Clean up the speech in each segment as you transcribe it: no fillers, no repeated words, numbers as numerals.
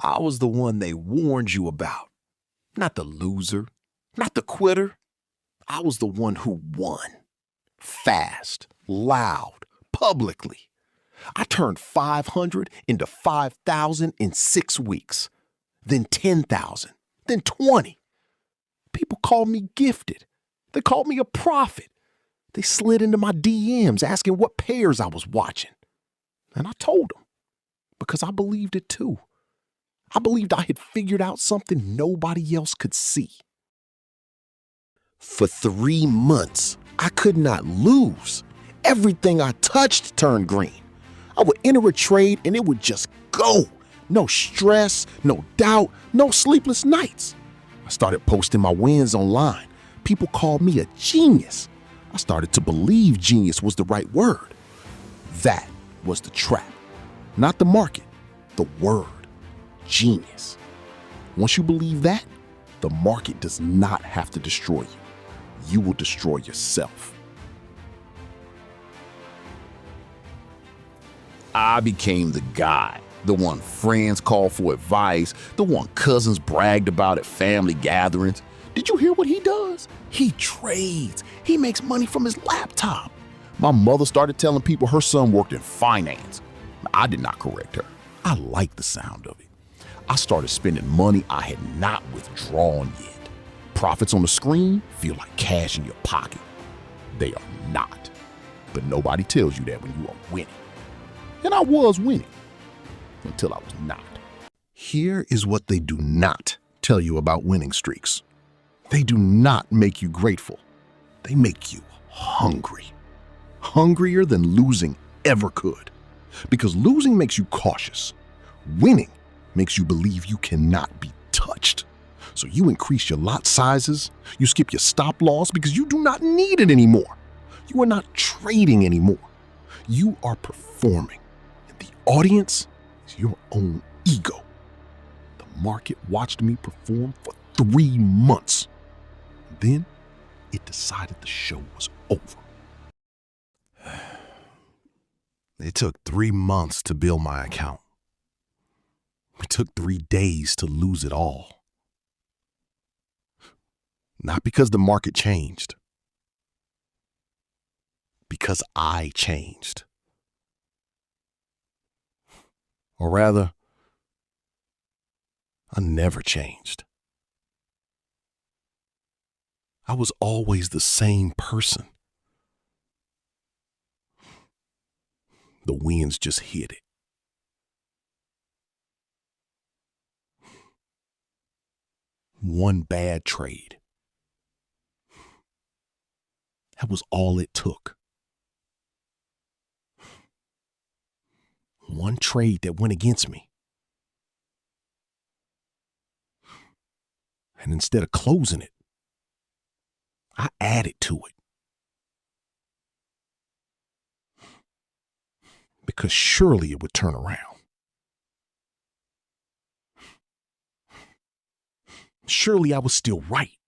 I was the one they warned you about. Not the loser, not the quitter. I was the one who won. Fast, loud, publicly. I turned 500 into 5,000 in 6 weeks. Then 10,000, then 20. People called me gifted. They called me a prophet. They slid into my DMs asking what pairs I was watching. And I told them, because I believed it too. I believed I had figured out something nobody else could see. For 3 months, I could not lose. Everything I touched turned green. I would enter a trade and it would just go. No stress, no doubt, no sleepless nights. I started posting my wins online. People called me a genius. I started to believe genius was the right word. That was the trap. Not the market, the word, genius. Once you believe that, the market does not have to destroy you. You will destroy yourself. I became the guy, the one friends called for advice, the one cousins bragged about at family gatherings. Did you hear what he does? He trades. He makes money from his laptop. My mother started telling people her son worked in finance. I did not correct her. I liked the sound of it. I started spending money I had not withdrawn yet. Profits on the screen feel like cash in your pocket. They are not. But nobody tells you that when you are winning. And I was winning until I was not. Here is what they do not tell you about winning streaks. They do not make you grateful. They make you hungry. Hungrier than losing ever could. Because losing makes you cautious. Winning makes you believe you cannot be touched. So you increase your lot sizes, you skip your stop loss because you do not need it anymore. You are not trading anymore. You are performing. And the audience is your own ego. The market watched me perform for 3 months. Then it decided the show was over. It took 3 months to build my account. It took 3 days to lose it all. Not because the market changed. Because I changed. Or rather, I never changed. I was always the same person. The winds just hit it. One bad trade. That was all it took. One trade that went against me. And instead of closing it, I added to it. Because surely it would turn around. Surely I was still right.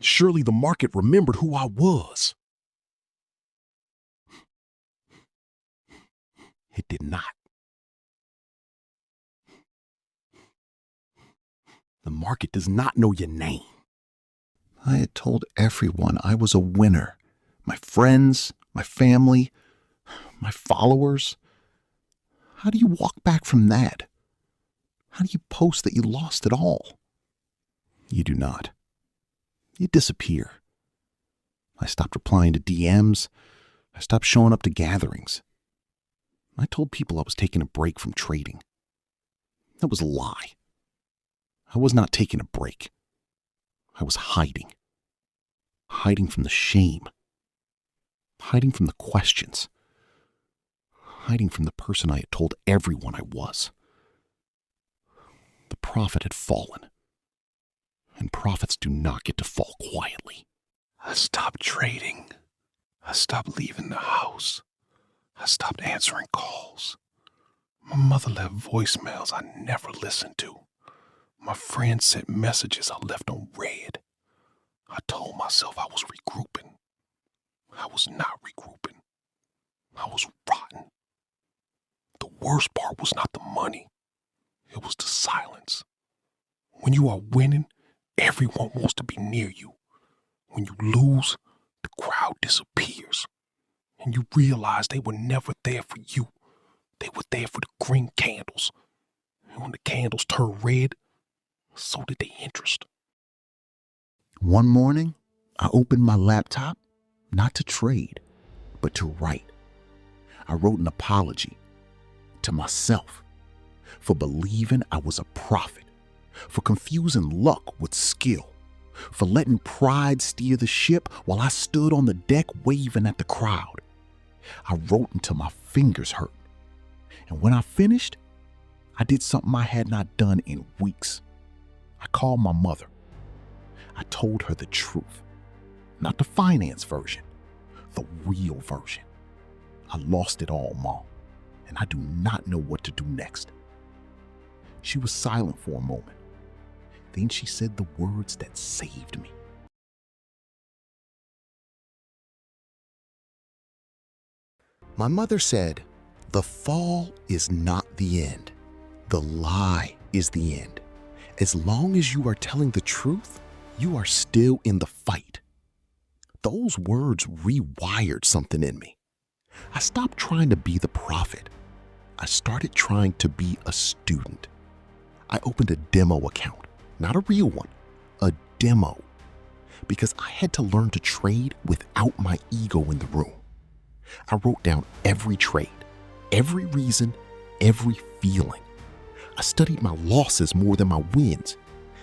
Surely the market remembered who I was. It did not. The market does not know your name. I had told everyone I was a winner. My friends, my family, my followers. How do you walk back from that? How do you post that you lost it all? You do not. You disappear. I stopped replying to DMs. I stopped showing up to gatherings. I told people I was taking a break from trading. That was a lie. I was not taking a break. I was hiding. Hiding from the shame. Hiding from the questions. Hiding from the person I had told everyone I was. The prophet had fallen. And prophets do not get to fall quietly. I stopped trading. I stopped leaving the house. I stopped answering calls. My mother left voicemails I never listened to. My friends sent messages I left on read. I told myself I was regrouping. I was not regrouping. I was rotten. worst part was not the money. It was the silence. When you are winning, everyone wants to be near you. When you lose, the crowd disappears. And you realize they were never there for you. They were there for the green candles. And when the candles turned red, so did their interest. One morning, I opened my laptop, not to trade, but to write. I wrote an apology to myself for believing I was a prophet, for confusing luck with skill, for letting pride steer the ship while I stood on the deck waving at the crowd. I wrote until my fingers hurt. And when I finished, I did something I had not done in weeks. I called my mother. I told her the truth, not the finance version, the real version. I lost it all, Mom, and I do not know what to do next. She was silent for a moment. Then she said the words that saved me. My mother said, "The fall is not the end. The lie is the end. As long as you are telling the truth, you are still in the fight." Those words rewired something in me. I stopped trying to be the prophet. I started trying to be a student. I opened a demo account, not a real one, a demo, because I had to learn to trade without my ego in the room. I wrote down every trade, every reason, every feeling. I studied my losses more than my wins,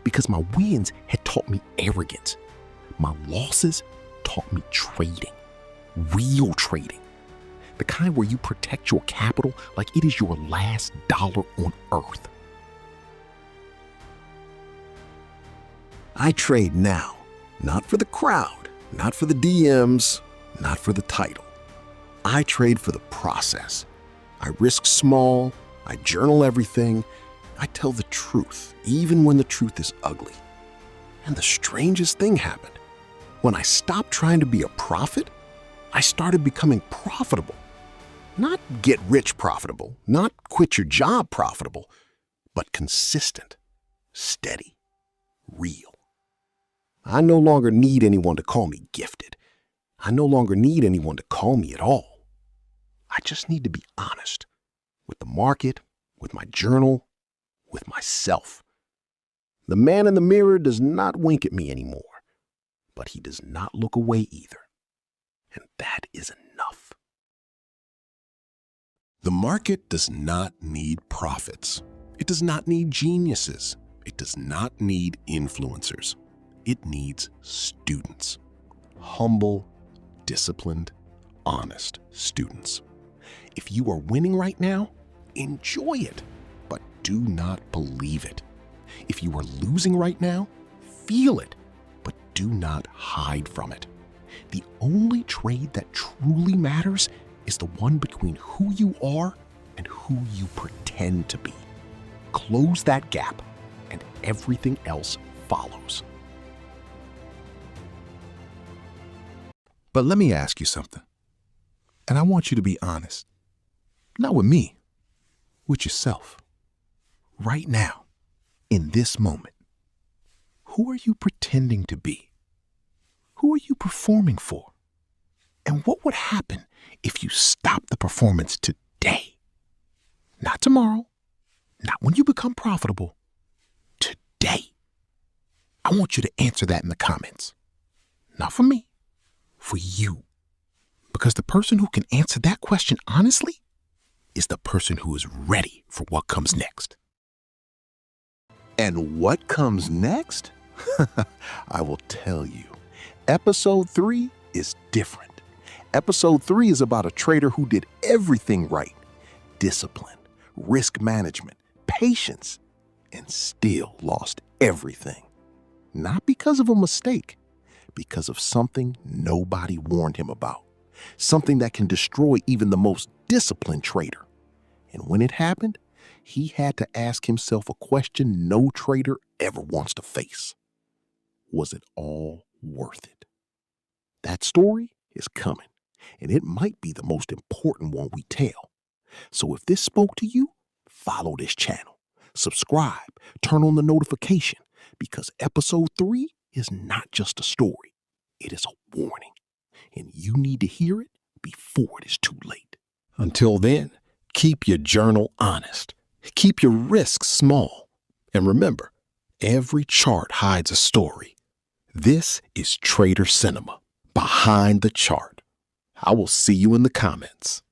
because my wins had taught me arrogance. My losses taught me trading, real trading, the kind where you protect your capital like it is your last dollar on earth. I trade now, not for the crowd, not for the DMs, not for the title. I trade for the process. I risk small, I journal everything, I tell the truth, even when the truth is ugly. And the strangest thing happened. When I stopped trying to be a prophet, I started becoming profitable. Not get rich profitable, not quit your job profitable, but consistent, steady, real. I no longer need anyone to call me gifted. I no longer need anyone to call me at all. I just need to be honest with the market, with my journal, with myself. The man in the mirror does not wink at me anymore, but he does not look away either. And that is enough. The market does not need prophets. It does not need geniuses. It does not need influencers. It needs students. Humble, disciplined, honest students. If you are winning right now, enjoy it, but do not believe it. If you are losing right now, feel it, but do not hide from it. The only trade that truly matters is the one between who you are and who you pretend to be. Close that gap, and everything else follows. But let me ask you something, and I want you to be honest. Not with me, with yourself. Right now, in this moment, who are you pretending to be? Who are you performing for? And what would happen if you stopped the performance today? Not tomorrow, not when you become profitable, today. I want you to answer that in the comments. Not for me, for you. Because the person who can answer that question honestly is the person who is ready for what comes next. And what comes next? I will tell you. Episode 3 is different. Episode 3 is about a trader who did everything right. Discipline, risk management, patience, and still lost everything. Not because of a mistake, because of something nobody warned him about. Something that can destroy even the most disciplined trader. And when it happened, he had to ask himself a question no trader ever wants to face. Was it all worth it? That story is coming, and it might be the most important one we tell. So if this spoke to you, follow this channel, subscribe, turn on the notification, because episode 3 is not just a story. It is a warning, and you need to hear it before it is too late. Until then, keep your journal honest, keep your risks small, and remember, every chart hides a story. This is Trader Cinema, behind the chart. I will see you in the comments.